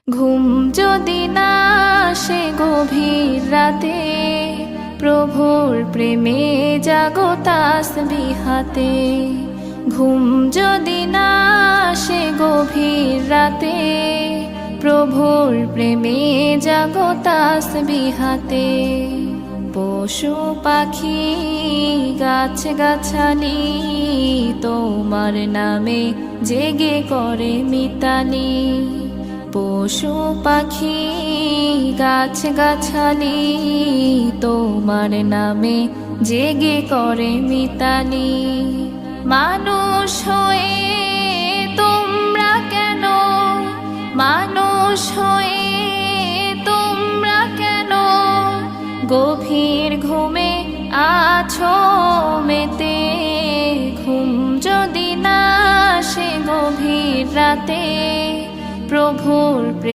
ঘুম যদি না আসে গভীর রাতে, প্রভুর প্রেমে জাগো তাসবিহাতে। ঘুম যদি না আসে গভীর রাতে, প্রভুর প্রেমে জাগো তাসবিহাতে। পশু পাখি গাছ গাছালি তোমার নামে জেগে করে মিতালি। পশু পাখি গাছ গাছালি তোমার নামে জেগে করে মিতালি। মানুষ হয়ে তোমরা কেন, মানুষ হয়ে তোমরা কেন গভীর ঘুমে আছো মেতে। ঘুম যদি না আসে গভীর রাতে, প্রভুর